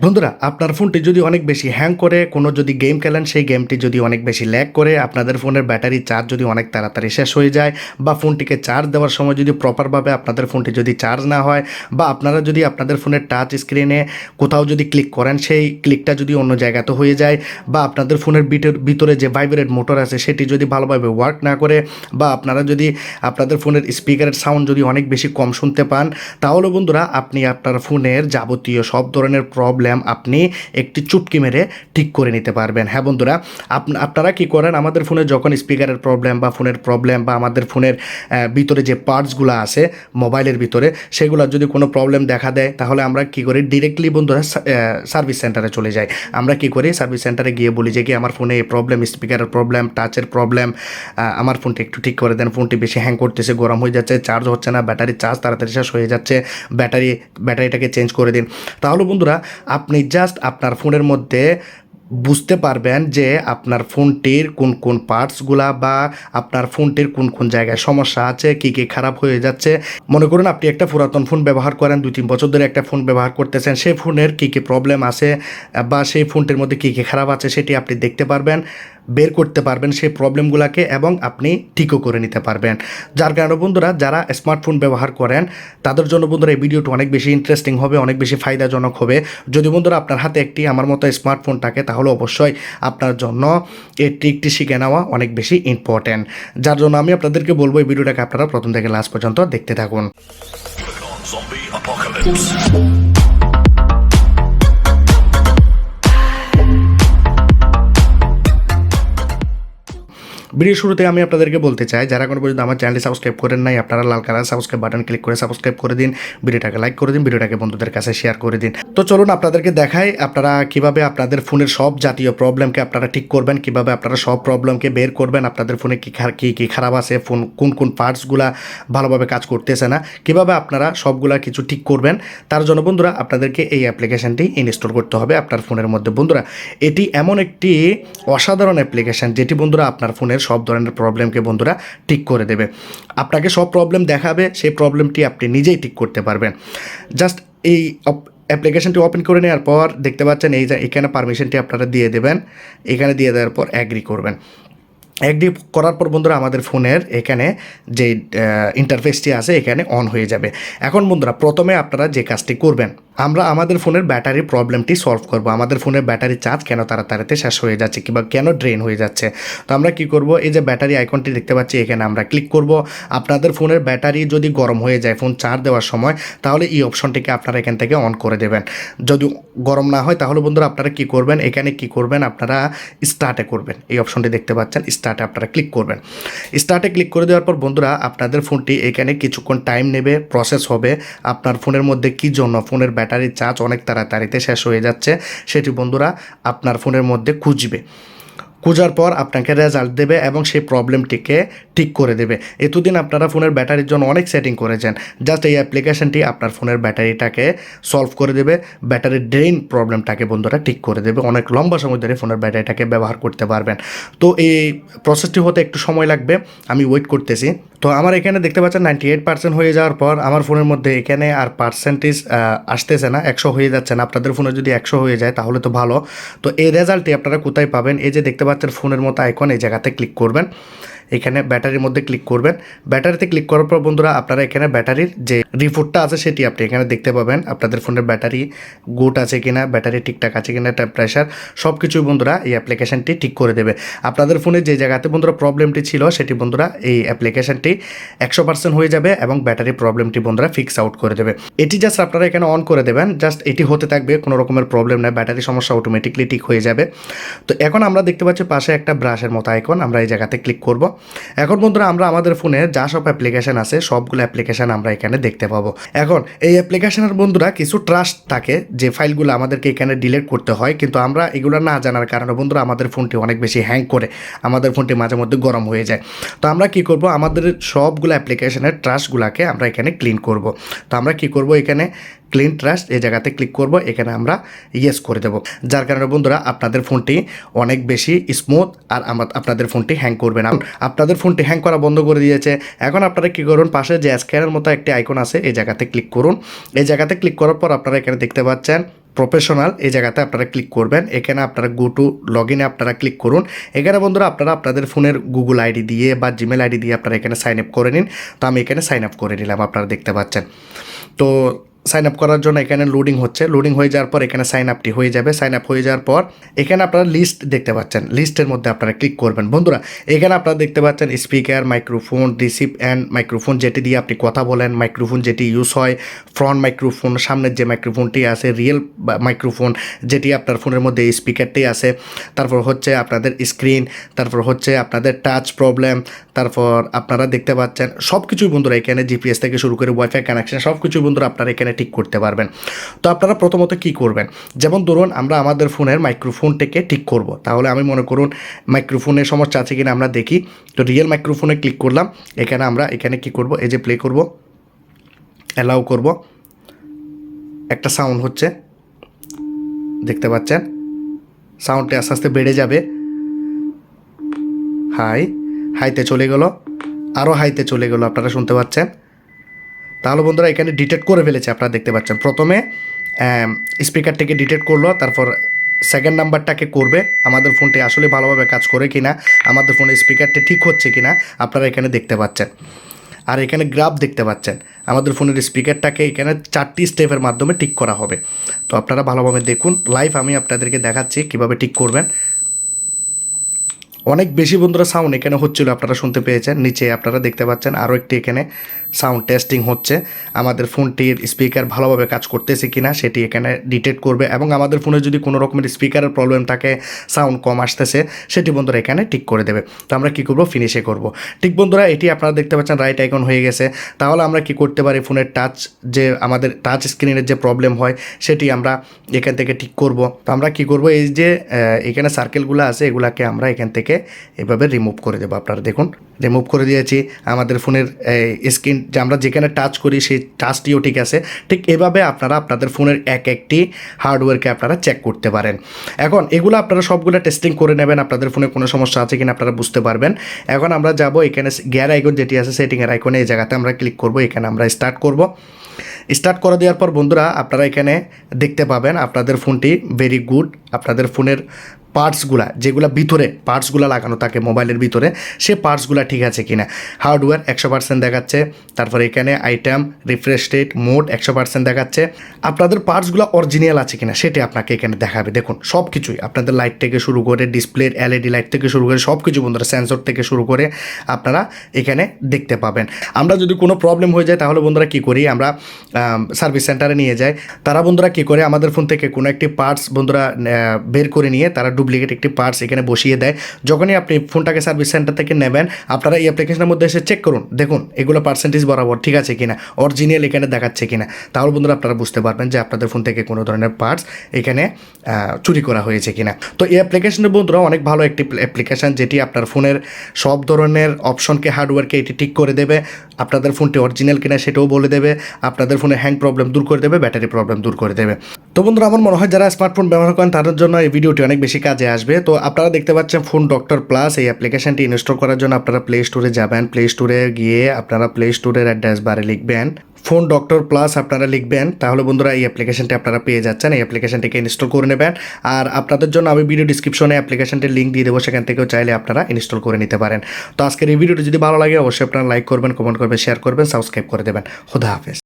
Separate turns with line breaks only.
বন্ধুরা, আপনার ফোনটি যদি অনেক বেশি হ্যাং করে, কোনো যদি গেম খেলেন সেই গেমটি যদি অনেক বেশি ল্যাগ করে, আপনাদের ফোনের ব্যাটারি চার্জ যদি অনেক তাড়াতাড়ি শেষ হয়ে যায়, বা ফোনটিকে চার্জ দেওয়ার সময় যদি প্রপারভাবে আপনাদের ফোনটি যদি চার্জ না হয়, বা আপনারা যদি আপনাদের ফোনের টাচ স্ক্রিনে কোথাও যদি ক্লিক করেন সেই ক্লিকটা যদি অন্য জায়গাতে হয়ে যায়, বা আপনাদের ফোনের ভিতরে যে ভাইব্রেট মোটর আছে সেটি যদি ভালোভাবে ওয়ার্ক না করে, বা আপনারা যদি আপনাদের ফোনের স্পিকারের সাউন্ড যদি অনেক বেশি কম শুনতে পান, তাহলে বন্ধুরা আপনি আপনার ফোনের যাবতীয় সব ধরনের প্রবলেম আপনি একটি চুটকি মেরে ঠিক করে নিতে পারবেন। হ্যাঁ বন্ধুরা, আপনারা কি করেন, আমাদের ফোনে যখন স্পিকারের প্রবলেম বা ফোনের প্রবলেম বা আমাদের ফোনের ভিতরে যে পার্টসগুলো আছে মোবাইলের ভিতরে, সেগুলো যদি কোনো প্রবলেম দেখা দেয়, তাহলে আমরা কি করি, ডিরেক্টলি বন্ধুরা সার্ভিস সেন্টারে চলে যাই। আমরা কি করি, সার্ভিস সেন্টারে গিয়ে বলি যে কি আমার ফোনে এই প্রবলেম, স্পিকারের প্রবলেম, টাচের প্রবলেম, আমার ফোনটি একটু ঠিক করে দেন, ফোনটি বেশি হ্যাং করতেছে, গরম হয়ে যাচ্ছে, চার্জ হচ্ছে না, ব্যাটারি চার্জ তাড়াতাড়ি শেষ হয়ে যাচ্ছে, ব্যাটারিটাকে চেঞ্জ করে দিন। তাহলে বন্ধুরা আপনি জাস্ট আপনার ফোনের মধ্যে বুঝতে পারবেন যে আপনার ফোনটির কোন কোন পার্টসগুলা বা আপনার ফোনটির কোন কোন জায়গায় সমস্যা আছে, কী কী খারাপ হয়ে যাচ্ছে। মনে করুন আপনি একটা পুরাতন ফোন ব্যবহার করেন, 2-3 বছর ধরে একটা ফোন ব্যবহার করতেছেন, সেই ফোনের কী কী প্রবলেম আছে বা সেই ফোনটির মধ্যে কী কী খারাপ আছে সেটি আপনি দেখতে পারবেন, বের করতে পারবেন সেই প্রবলেমগুলোকে, এবং আপনি ঠিকও করে নিতে পারবেন। যার কারণে বন্ধুরা যারা স্মার্টফোন ব্যবহার করেন তাদের জন্য বন্ধুরা এই ভিডিওটা অনেক বেশি ইন্টারেস্টিং হবে, অনেক বেশি ফায়দাজনক হবে। যদি বন্ধুরা আপনার হাতে একটি আমার মতো স্মার্টফোন থাকে, তাহলে অবশ্যই আপনার জন্য এই ট্রিকটি শিখে নেওয়া অনেক বেশি ইম্পর্ট্যান্ট। যার জন্য আমি আপনাদেরকে বলবো এই ভিডিওটাকে আপনারা প্রথম থেকে লাস্ট পর্যন্ত দেখতে থাকুন। ভিডিও শুরুতে আমি আপনাদেরকে বলতে চাই, যারা কোনো পর্যন্ত আমার চ্যানেলটি সাবস্ক্রাইব করেন নাই, আপনারা লাল কালার সাবস্ক্রাইব বাটন ক্লিক করে সাবস্ক্রাইব করে দিন, ভিডিওটাকে লাইক করে দিন, ভিডিওটাকে বন্ধুদের কাছে শেয়ার করে দিন। তো চলুন আপনাদেরকে দেখাই আপনারা কিভাবে আপনাদের ফোনের সব জাতীয় প্রবলেমকে আপনারা ঠিক করবেন, কিভাবে আপনারা সব প্রবলেমকে বের করবেন, আপনাদের ফোনে কী খারাপ আছে, ফোন কোন কোন পার্টসগুলা ভালোভাবে কাজ করতেছে না, কিভাবে আপনারা সবগুলা কিছু ঠিক করবেন। তার জন্য বন্ধুরা আপনাদেরকে এই অ্যাপ্লিকেশনটি ইনস্টল করতে হবে আপনার ফোনের মধ্যে। বন্ধুরা এটি এমন একটি অসাধারণ অ্যাপ্লিকেশন যেটি বন্ধুরা আপনার ফোনের সব ধরনের প্রবলেমকে বন্ধুরা ঠিক করে দেবে। আপনাকে সব প্রবলেম দেখাবে, সেই প্রবলেমটি আপনি নিজেই ঠিক করতে পারবেন। জাস্ট এই অ্যাপ্লিকেশনটি ওপেন করে নেওয়ার পর দেখতে পাচ্ছেন এই যে এখানে পারমিশনটি আপনারা দিয়ে দেবেন, এখানে দিয়ে দেওয়ার পর অ্যাগ্রি করবেন। অ্যাগ্রি করার পর বন্ধুরা আমাদের ফোনের এখানে যে ইন্টারফেসটি আছে এখানে অন হয়ে যাবে। এখন বন্ধুরা প্রথমে আপনারা যে কাজটি করবেন, আমরা আমাদের ফোনের ব্যাটারির প্রবলেমটি সলভ করব। আমাদের ফোনের ব্যাটারি চার্জ কেন তাড়াতাড়িতে শেষ হয়ে যাচ্ছে কিংবা কেন ড্রেন হয়ে যাচ্ছে। তো আমরা কি করব, এই যে ব্যাটারি আইকনটি দেখতে পাচ্ছি এখানে আমরা ক্লিক করব। আপনাদের ফোনের ব্যাটারি যদি গরম হয়ে যায় ফোন চার্জ দেওয়ার সময়, তাহলে এই অপশনটিকে আপনারা এখান থেকে অন করে দেবেন। যদি গরম না হয় তাহলে বন্ধুরা আপনারা কি করবেন, এখানে কি করবেন, আপনারা স্টার্টে করবেন। এই অপশনটি দেখতে পাচ্ছেন, স্টার্টে আপনারা ক্লিক করবেন। স্টার্টে ক্লিক করে দেওয়ার পর বন্ধুরা আপনাদের ফোনটি এখানে কিছুক্ষণ টাইম নেবে, প্রসেস হবে। আপনার ফোনের মধ্যে কি জন্য ফোনের ব্যাটারির চার্জ অনেক তাড়াতাড়িতে শেষ হয়ে যাচ্ছে সেটি বন্ধুরা আপনার ফোনের মধ্যে খুঁজবে। খোঁজার পর আপনাকে রেজাল্ট দেবে এবং সেই প্রবলেমটিকে ঠিক করে দেবে। এতদিন আপনারা ফোনের ব্যাটারির জন্য অনেক সেটিং করেছেন, জাস্ট এই অ্যাপ্লিকেশনটি আপনার ফোনের ব্যাটারিটাকে সলভ করে দেবে, ব্যাটারির ড্রেন প্রবলেমটাকে বন্ধুরা ঠিক করে দেবে। অনেক লম্বা সময় ধরে ফোনের ব্যাটারিটাকে ব্যবহার করতে পারবেন। তো এই প্রসেসটি হতে একটু সময় লাগবে, আমি ওয়েট করতেছি। তো আমার এখানে দেখতে পাচ্ছেন 98% হয়ে যাওয়ার পর আমার ফোনের মধ্যে এখানে আর পার্সেন্টেজ আসতেছে না, 100 হয়ে যাচ্ছে না। আপনাদের ফোনে যদি 100 হয়ে যায় তাহলে তো ভালো। তো এই রেজাল্টটি আপনারা কোথায় পাবেন, এই যে দেখতে পাচ্ছেন ফোনের মতো আইকন, এই জায়গাতে ক্লিক করবেন, এখানে ব্যাটারির মধ্যে ক্লিক করবেন। ব্যাটারিতে ক্লিক করার পর বন্ধুরা আপনারা এখানে ব্যাটারির যে রিপোর্টটা আছে সেটি আপনি এখানে দেখতে পাবেন। আপনাদের ফোনের ব্যাটারি গুড আছে কিনা, ব্যাটারি ঠিকঠাক আছে কিনা, টেম্পারেচার সব কিছুই বন্ধুরা এই অ্যাপ্লিকেশনটি ঠিক করে দেবে। আপনাদের ফোনে যে জায়গাতে বন্ধুরা প্রবলেমটি ছিল সেটি বন্ধুরা এই অ্যাপ্লিকেশনটি 100% হয়ে যাবে এবং ব্যাটারি প্রবলেমটি বন্ধুরা ফিক্স আউট করে দেবে। এটি জাস্ট আপনারা এখানে অন করে দেবেন, জাস্ট এটি হতে থাকবে, কোনো রকমের প্রবলেম নেই, ব্যাটারি সমস্যা অটোমেটিকলি ঠিক হয়ে যাবে। তো এখন আমরা দেখতে পাচ্ছি পাশে একটা ব্রাশের মতো আইকন, আমরা এই জায়গাতে ক্লিক করব। এখন বন্ধুরা আমরা আমাদের ফোনে যা সব অ্যাপ্লিকেশন আছে সবগুলো অ্যাপ্লিকেশন আমরা এখানে দেখতে পাবো। এখন এই অ্যাপ্লিকেশনের বন্ধুরা কিছু ট্রাস্ট থাকে, যে ফাইলগুলো আমাদেরকে এখানে ডিলিট করতে হয়, কিন্তু আমরা এগুলো না জানার কারণে বন্ধুরা আমাদের ফোনটি অনেক বেশি হ্যাং করে, আমাদের ফোনটি মাঝে মধ্যে গরম হয়ে যায়। তো আমরা কি করব, আমাদের সবগুলো অ্যাপ্লিকেশনের ট্রাস্টগুলোকে আমরা এখানে ক্লিন করব। তো আমরা কি করব, এখানে ক্লিন ট্রাস্ট এই জায়গাতে ক্লিক করব, এখানে আমরা ইয়েস করে দেব। যার কারণে বন্ধুরা আপনাদের ফোনটি অনেক বেশি স্মুথ আর আপনাদের ফোনটি হ্যাং করবে না। আপনাদের ফোনটি হ্যাং করা বন্ধ করে দিয়েছে। এখন আপনারা কী করুন, পাশে যে স্ক্যানের মতো একটি আইকন আছে এই জায়গাতে ক্লিক করুন। এই জায়গাতে ক্লিক করার পর আপনারা এখানে দেখতে পাচ্ছেন প্রফেশনাল এই জায়গাতে আপনারা ক্লিক করবেন। এখানে আপনারা গো টু লগ ইনে আপনারা ক্লিক করুন। এখানে বন্ধুরা আপনারা আপনাদের ফোনের গুগল আইডি দিয়ে বা জিমেল আইডি দিয়ে আপনারা এখানে সাইন আপ করে নিন। তো আমি এখানে সাইন আপ করে নিলাম, আপনারা দেখতে পাচ্ছেন। তো সাইন আপ করার জন্য এখানে লোডিং হচ্ছে, লোডিং হয়ে যাওয়ার পর এখানে সাইন আপটি হয়ে যাবে। সাইন আপ হয়ে যাওয়ার পর এখানে আপনারা লিস্ট দেখতে পাচ্ছেন, লিস্টের মধ্যে আপনারা ক্লিক করবেন। বন্ধুরা এখানে আপনারা দেখতে পাচ্ছেন speaker, microphone, receive and microphone, যেটি দিয়ে আপনি কথা বলেন, মাইক্রোফোন যেটি ইউজ হয়, ফ্রন্ট মাইক্রোফোন সামনের যে মাইক্রোফোনটি আছে, রিয়েল মাইক্রোফোন যেটি আপনার ফোনের মধ্যে স্পিকারটি আছে, তারপর হচ্ছে আপনাদের স্ক্রিন, তারপর হচ্ছে আপনাদের টাচ প্রবলেম, তারপর আপনারা দেখতে পাচ্ছেন সব কিছুই বন্ধুরা এখানে জিপিএস থেকে শুরু করে ওয়াইফাই কানেকশন সব কিছুই বন্ধুরা আপনারা এখানে ঠিক করতে পারবেন। তো আপনারা প্রথমত কি করবেন, যেমন ধরুন আমরা আমাদের ফোনের মাইক্রোফোনটাকে ঠিক করব, তাহলে আমি মনে করুন মাইক্রোফোনের সমস্যা আছে কিনা আমরা দেখি। তো রিয়েল মাইক্রোফোনে ক্লিক করলাম। এখানে আমরা এখানে কি করব, এই যে প্লে করব, অ্যালাউ করব, একটা সাউন্ড হচ্ছে দেখতে পাচ্ছেন, সাউন্ডটা আস্তে আস্তে বেড়ে যাবে। হাইতে চলে গেল, আরও হাইতে চলে গেল, আপনারা শুনতে পাচ্ছেন। তাহলে বন্ধুরা এখানে ডিটেক্ট করে ফেলেছে, আপনারা দেখতে পাচ্ছেন। প্রথমে স্পিকারটাকে ডিটেক্ট করলো, তারপর সেকেন্ড নাম্বারটাকে করবে আমাদের ফোনটি আসলে ভালোভাবে কাজ করে কিনা, আমাদের ফোনের স্পিকারটা ঠিক হচ্ছে কিনা আপনারা এখানে দেখতে পাচ্ছেন। আর এখানে গ্রাফ দেখতে পাচ্ছেন, আমাদের ফোনের স্পিকারটাকে এখানে 4টি স্টেপের মাধ্যমে ঠিক করা হবে। তো আপনারা ভালোভাবে দেখুন, লাইভ আমি আপনাদেরকে দেখাচ্ছি কিভাবে ঠিক করবেন। অনেক বেশি বন্ধুরা সাউন্ড এখানে হচ্ছিল, আপনারা শুনতে পেয়েছেন। নিচে আপনারা দেখতে পাচ্ছেন আরও একটি এখানে সাউন্ড টেস্টিং হচ্ছে, আমাদের ফোনটির স্পিকার ভালোভাবে কাজ করতেছে কিনা সেটি এখানে ডিটেক্ট করবে, এবং আমাদের ফোনে যদি কোনো রকমের স্পিকারের প্রবলেম থাকে, সাউন্ড কম আসতেছে, সেটি বন্ধুরা এখানে ঠিক করে দেবে। তো আমরা কী করবো, ফিনিশে করব। ঠিক বন্ধুরা এটি আপনারা দেখতে পাচ্ছেন রাইট আইকন হয়ে গেছে। তাহলে আমরা কি করতে পারি, ফোনের টাচ যে আমাদের টাচ স্ক্রিনের যে প্রবলেম হয় সেটি আমরা এখান থেকে ঠিক করব। তো আমরা কি করব, এই যে এখানে সার্কেলগুলো আছে এগুলাকে আমরা এখান থেকে এভাবে রিমুভ করে দেবো। আপনারা দেখুন রিমুভ করে দিয়েছি। আমাদের ফোনের স্ক্রিন যে আমরা যেখানে টাচ করি সেই টাচটিও ঠিক আছে। ঠিক এভাবে আপনারা আপনাদের ফোনের এক একটি হার্ডওয়্যারকে আপনারা চেক করতে পারেন। এখন এগুলো আপনারা সবগুলো টেস্টিং করে নেবেন, আপনাদের ফোনে কোনো সমস্যা আছে কিনা আপনারা বুঝতে পারবেন। এখন আমরা যাব এখানে গিয়ার আইকন যেটি আছে, সেটিংয়ের আইকনে এই জায়গাতে আমরা ক্লিক করব। এখানে আমরা স্টার্ট করব। স্টার্ট করে দেওয়ার পর বন্ধুরা আপনারা এখানে দেখতে পাবেন আপনাদের ফোনটি ভেরি গুড, আপনাদের ফোনের পার্টসগুলা যেগুলো ভিতরে পার্টসগুলো লাগানো থাকে মোবাইলের ভিতরে, সে পার্টসগুলো ঠিক আছে কিনা। হার্ডওয়্যার 100% দেখাচ্ছে, তারপরে এখানে আইটেম, রিফ্রেশ রেট, মোড 100% দেখাচ্ছে। আপনাদের পার্টসগুলো অরিজিনাল আছে কিনা সেটি আপনাকে এখানে দেখাবে। দেখুন সব কিছুই আপনাদের লাইট থেকে শুরু করে ডিসপ্লের এলইডি লাইট থেকে শুরু করে সব কিছু বন্ধুরা, সেন্সর থেকে শুরু করে আপনারা এখানে দেখতে পাবেন। আমরা যদি কোনো প্রবলেম হয়ে যায় তাহলে বন্ধুরা কী করি, আমরা সার্ভিস সেন্টারে নিয়ে যাই। তারা বন্ধুরা কী করে, আমাদের ফোন থেকে কোনো একটি পার্টস বন্ধুরা বের করে নিয়ে তারা ডুপ্লিকেট একটি পার্টস এখানে বসিয়ে দেয়। যখনই আপনি ফোনটাকে সার্ভিস সেন্টার থেকে নেবেন, আপনারা এই অ্যাপ্লিকেশনের মধ্যে এসে চেক করুন, দেখুন এগুলো পার্সেন্টেজ বরাবর ঠিক আছে কিনা, অরিজিনাল এখানে দেখাচ্ছে কিনা। তাহলে বন্ধুরা আপনারা বুঝতে পারবেন যে আপনাদের ফোন থেকে কোনো ধরনের পার্টস এখানে চুরি করা হয়েছে কিনা। তো এই অ্যাপ্লিকেশনের বন্ধুরা অনেক ভালো একটি অ্যাপ্লিকেশন, যেটি আপনার ফোনের সব ধরনের অপশনকে, হার্ডওয়্যারকে এটি ঠিক করে দেবে। আপনাদের ফোনটি অরিজিনাল কিনা সেটাও বলে দেবে, আপনাদের ফোনে হ্যাং প্রবলেম দূর করে দেবে, ব্যাটারি প্রবলেম দূর করে দেবে। তো বন্ধুরা আমার মনে হয় যারা স্মার্টফোন ব্যবহার করেন তাদের জন্য এই ভিডিওটি অনেক বেশি কাজে আসবে। তো আপনারা দেখতে পাচ্ছেন ফোন ডক্টর প্লাস, এই অ্যাপ্লিকেশনটি ইনস্টল করার জন্য আপনারা প্লে স্টোরে যাবেন। প্লে স্টোরে গিয়ে আপনারা প্লে স্টোরের অ্যাড্রেস বারে লিখবেন ফোন ডক্টর প্লাস, আপনারা লিখবেন। তাহলে বন্ধুরা এই অ্যাপ্লিকেশনটি আপনারা পেয়ে যাচ্ছেন। এই অ্যাপ্লিকেশনটিকে ইনস্টল করে নেবেন। আর আপনাদের জন্য আমি ভিডিও ডিসক্রিপশনে অ্যাপ্লিকেশনটির লিঙ্ক দিয়ে দেবো, সেখান থেকেও চাইলে আপনারা ইনস্টল করে নিতে পারেন। তো আজকের এই ভিডিওটি যদি ভালো লাগে অবশ্যই আপনারা লাইক করবেন, কমেন্ট করবেন, শেয়ার করবেন, সাবস্ক্রাইব করে দেবেন। খুদা হাফেজ।